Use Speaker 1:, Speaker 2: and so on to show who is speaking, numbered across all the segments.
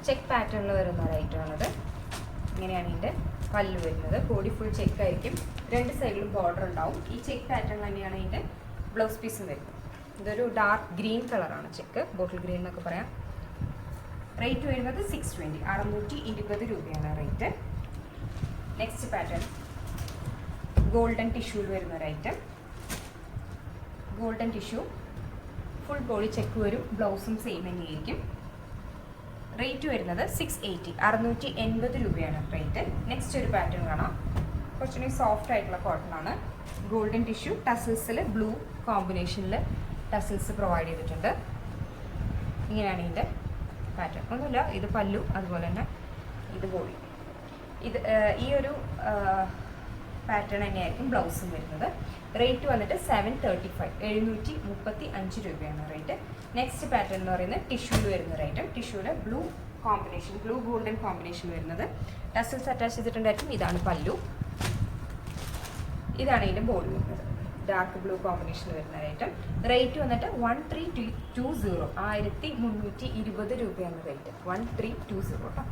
Speaker 1: Check പാറ്റേണിൽ വരുന്ന ഒരു ഐറ്റമാണത്. ഇങ്ങനെയാണ് ഇതിൻ്റെ പല്ല് വരുന്നത്. ബോഡി ഫുൾ ചെക്ക് ആയിരിക്കും, രണ്ട് സൈഡിലും ബോർഡർ ഉണ്ടാവും. ഈ ചെക്ക് പാറ്റേൺ തന്നെയാണ് ഇതിൻ്റെ ബ്ലൗസ് പീസും വരുന്നത്. ഇതൊരു ഡാർക്ക് ഗ്രീൻ കളറാണ് ചെക്ക്, ബോട്ടിൽ ഗ്രീൻ എന്നൊക്കെ പറയാം. റേറ്റ് വരുന്നത് 620, 620 രൂപയാണ് റേറ്റ്. നെക്സ്റ്റ് പാറ്റേൺ ഗോൾഡൻ ടിഷ്യൂവിൽ വരുന്ന ഒരു item. Golden tissue full body check വരും, ബ്ലൗസും സെയിം തന്നെയായിരിക്കും. റേറ്റ് വരുന്നത് 680, 680 രൂപയാണ് റേറ്റ്. നെക്സ്റ്റ് ഒരു പാറ്റേൺ കാണാം, കുറച്ചുകൂടി സോഫ്റ്റ് ആയിട്ടുള്ള കോട്ടൺ ആണ്. ഗോൾഡൻ ടിഷ്യൂ ടസിൽസിൽ ബ്ലൂ കോമ്പിനേഷനിൽ ടസിൽസ് പ്രൊവൈഡ് ചെയ്തിട്ടുണ്ട്. ഇങ്ങനെയാണ് ഇതിൻ്റെ പാറ്റേൺ. ഒന്നുമില്ല, ഇത് പല്ലു, അതുപോലെ തന്നെ ഇത് ബോഡി. ഇത് ഈ ഒരു പാറ്റേൺ തന്നെയായിരിക്കും ബ്ലൗസും വരുന്നത്. റേറ്റ് വന്നിട്ട് 735, 735 രൂപയാണ് റേറ്റ്. നെക്സ്റ്റ് പാറ്റേൺ എന്ന് പറയുന്നത് ടിഷ്യൂവിൽ വരുന്ന ഒരു ഐറ്റം. ടിഷ്യൂവിൽ blue combination, blue golden combination വരുന്നത്. ടസൽസ് അറ്റാച്ച് ചെയ്തിട്ടുണ്ടായിരിക്കും. ഇതാണ് പല്ലു, ഇതാണ് ഇതിൻ്റെ ബോഡി വരുന്നത്. ഡാർക്ക് ബ്ലൂ കോമ്പിനേഷൻ വരുന്ന ഐറ്റം. റേറ്റ് വന്നിട്ട് 1320, 1320 രൂപയാണ് റേറ്റ്. 1320 കേട്ടോ.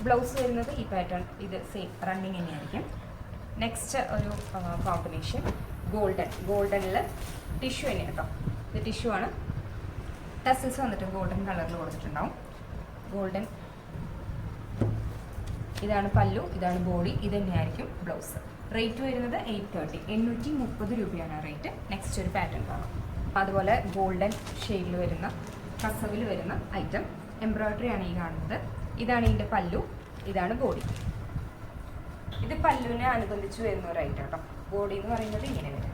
Speaker 1: ബ്ലൗസ് വരുന്നത് ഈ പാറ്റേൺ, ഇത് സെയിം റണ്ണിങ് തന്നെയായിരിക്കും. നെക്സ്റ്റ് ഒരു കോമ്പിനേഷൻ ഗോൾഡനിൽ ടിഷ്യൂ തന്നെയാണ് കേട്ടോ. ഇത് ടിഷ്യൂ ആണ്. ടസിൽസ് വന്നിട്ട് ഗോൾഡൻ കളറിൽ കൊടുത്തിട്ടുണ്ടാവും. ഗോൾഡൻ, ഇതാണ് പല്ലു, ഇതാണ് ബോഡി, ഇത് തന്നെയായിരിക്കും ബ്ലൗസ്. റേറ്റ് വരുന്നത് 830, 830 രൂപയാണ് റേറ്റ്. നെക്സ്റ്റ് ഒരു പാറ്റേൺ കാണാം. അതുപോലെ ഗോൾഡൻ ഷെയ്ഡിൽ വരുന്ന കസവിൽ വരുന്ന ഐറ്റം. എംബ്രോയ്ഡറി ആണ് ഈ കാണുന്നത്. ഇതാണ് ഇതിൻ്റെ പല്ലു, ഇതാണ് ബോഡി. ഇത് പല്ലുവിനെ അനുബന്ധിച്ച് വരുന്ന ഒരു ഐറ്റം കേട്ടോ. ബോഡി എന്ന് പറയുന്നത് ഇങ്ങനെ വരും.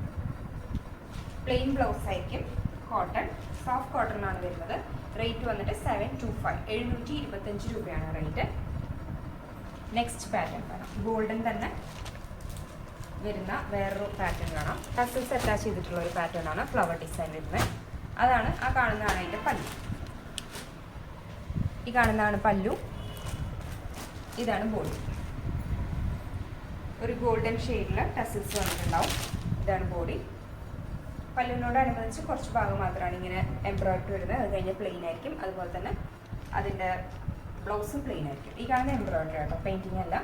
Speaker 1: പ്ലെയിൻ ബ്ലൗസ് ആയിരിക്കും, കോട്ടൺ, സോഫ്റ്റ് കോട്ടൺ ആണ് വരുന്നത്. റേറ്റ് വന്നിട്ട് 725, 725 രൂപയാണ് റേറ്റ്. നെക്സ്റ്റ് പാറ്റേൺ കാണാം. ഗോൾഡൻ തന്നെ വരുന്ന വേറൊരു പാറ്റേൺ കാണാം. ടസൽസ് അറ്റാച്ച് ചെയ്തിട്ടുള്ള ഒരു പാറ്റേൺ ആണ്, ഫ്ലവർ ഡിസൈൻ വരുന്നത്. അതാണ് ആ കാണുന്നതാണ് അതിൻ്റെ പല്ലു. ഈ കാണുന്നതാണ് പല്ലു, ഇതാണ് ബോഡി. ഒരു ഗോൾഡൻ ഷെയ്ഡിൽ ടസിൽസ് വന്നിട്ടുണ്ടാവും. ഇതാണ് ബോഡി. പല്ലുവിനോടനുബന്ധിച്ച് കുറച്ച് ഭാഗം മാത്രമാണ് ഇങ്ങനെ എംബ്രോയ്ഡറി വരുന്നത്. അത് കഴിഞ്ഞ് പ്ലെയിൻ ആയിരിക്കും. അതുപോലെ തന്നെ അതിൻ്റെ ബ്ലൗസും പ്ലെയിൻ ആയിരിക്കും. ഈ കാണുന്ന എംബ്രോയ്ഡറി ആട്ടോ, പെയിൻറ്റിങ് അല്ല.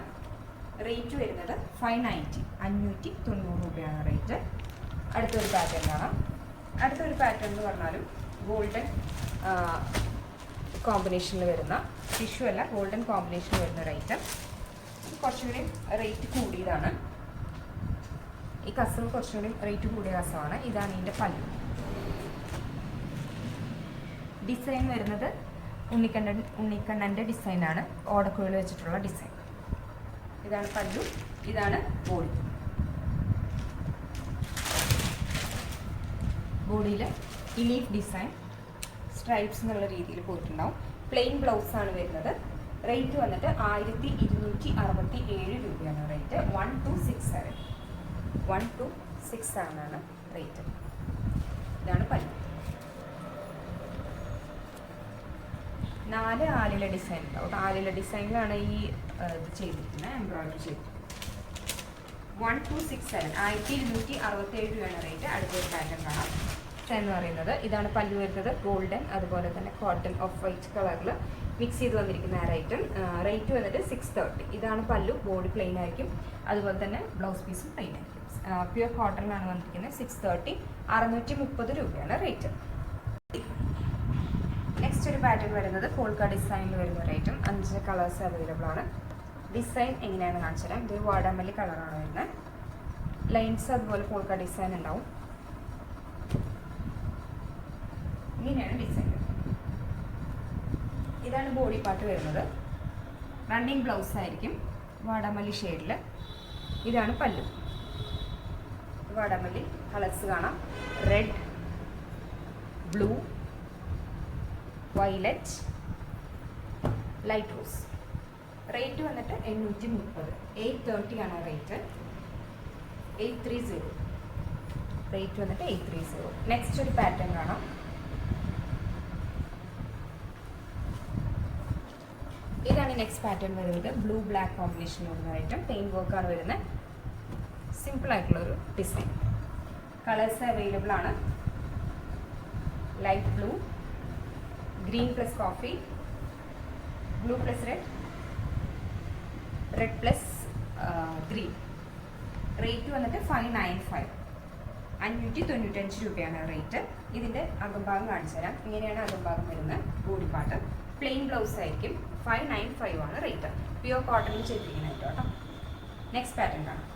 Speaker 1: റേറ്റ് വരുന്നത് 590, 590 രൂപയാണ് റേറ്റ്. അടുത്തൊരു പാറ്റേൺ കാണാം. അടുത്തൊരു പാറ്റേൺ എന്ന് പറഞ്ഞാലും ഗോൾഡൻ കോമ്പിനേഷനിൽ വരുന്ന, ടിഷ്യൂ അല്ല, ഗോൾഡൻ കോമ്പിനേഷനിൽ വരുന്ന ഒരു ഐറ്റം. കുറച്ചുകൂടി റേറ്റ് കൂടിയതാണ്. ഈ കസവ് കുറച്ചുകൂടി റേറ്റ് കൂടിയ കസവാണ്. ഇതാണ് ഇതിൻ്റെ പല്ലു. ഡിസൈൻ വരുന്നത് ഉണ്ണിക്കണ്ണൻ്റെ ഡിസൈനാണ്, ഓടക്കുഴൽ വെച്ചിട്ടുള്ള ഡിസൈൻ. ഇതാണ് പല്ലു, ഇതാണ് ബോഡി. ബോഡിയിൽ ഈ ലീഫ് ഡിസൈൻ സ്ട്രൈപ്സ് എന്നുള്ള രീതിയിൽ പോയിട്ടുണ്ടാവും. പ്ലെയിൻ ബ്ലൗസ് ആണ് വരുന്നത്. റേറ്റ് വന്നിട്ട് 1267 രൂപയാണ് റേറ്റ്. 1267, 1267 ആണ് റേറ്റ്. ഇതാണ് പല്ലു. 4 ആലില ഡിസൈൻ ഉണ്ടാവും. ആലില ഡിസൈനിലാണ് ഈ ഇത് ചെയ്തിരിക്കുന്നത്, എംബ്രോയ്ഡറി ചെയ്തിരിക്കുന്നത്. 1267, 1267 രൂപയാണ് റേറ്റ്. അടുത്തൊരു പാറ്റേൺ കാണാം എന്ന് പറയുന്നത്. ഇതാണ് പല്ലു വരുന്നത്. ഗോൾഡൻ, അതുപോലെ തന്നെ കോട്ടൺ ഓഫ് വൈറ്റ് കളറിൽ മിക്സ് ചെയ്ത് വന്നിരിക്കുന്ന ആ ഐറ്റം. റേറ്റ് വന്നിട്ട് 630. ഇതാണ് പല്ലു, ബോഡി പ്ലെയിൻ ആയിരിക്കും. അതുപോലെ തന്നെ ബ്ലൗസ് പീസും പ്ലെയിൻ ആയിരിക്കും. പ്യുവർ കോട്ടണിലാണ് വന്നിരിക്കുന്നത്. 630, 630 രൂപയാണ് റേറ്റ്. നെക്സ്റ്റ് ഒരു പാറ്റേൺ വരുന്നത് പോൾക്ക ഡിസൈനിൽ വരുന്ന ഒരു ഐറ്റം. 5 കളേഴ്സ് അവൈലബിൾ ആണ്. ഡിസൈൻ എങ്ങനെയാണെന്ന് കാണിച്ചു തരാം. ഇതൊരു വാടാമല്ലി കളറാണ് വരുന്നത്. ലൈൻസ് അതുപോലെ പോൾക്ക ഡിസൈൻ ഉണ്ടാവും. ഇങ്ങനെയാണ് ഡിസൈൻ. ഇതാണ് ബോഡി പാർട്ട് വരുന്നത്. റണ്ണിങ് ബ്ലൗസ് ആയിരിക്കും, വാടാമല്ലി ഷെയ്ഡിൽ. ഇതാണ് പല്ലു. വാടാമല്ലി കളേഴ്സ് കാണാം. Red, blue, violet, light rose. Rate വന്നിട്ട് 830, 830 ആണ് റേറ്റ്. 830, റേറ്റ് വന്നിട്ട് 830. നെക്സ്റ്റ് ഒരു പാറ്റേൺ കാണാം. ഇതാണ് നെക്സ്റ്റ് പാറ്റേൺ വരുന്നത്. ബ്ലൂ ബ്ലാക്ക് കോമ്പിനേഷൻ വരുന്ന ഐറ്റം. പെയിൻ വർക്കാണ് വരുന്നത്. സിമ്പിൾ ആയിട്ടുള്ളൊരു ഡിസൈൻ. കളേഴ്സ് അവൈലബിൾ ആണ്. Light blue, green plus coffee, blue plus red, red plus green. Rate വന്നിട്ട് 595, 595 രൂപയാണ് റേറ്റ്. ഇതിൻ്റെ അകംഭാഗം കാണിച്ചു തരാം. ഇങ്ങനെയാണ് അകംഭാഗം വരുന്നത്. ബോഡി പാർട്ട് പ്ലെയിൻ ബ്ലൗസ് ആയിരിക്കും. 595 ആണ് റേറ്റ്. പ്യുവർ കോട്ടണിൽ ചെയ്തിരിക്കുന്നത് കേട്ടോ. നെക്സ്റ്റ് പാറ്റേൺ കാണാം.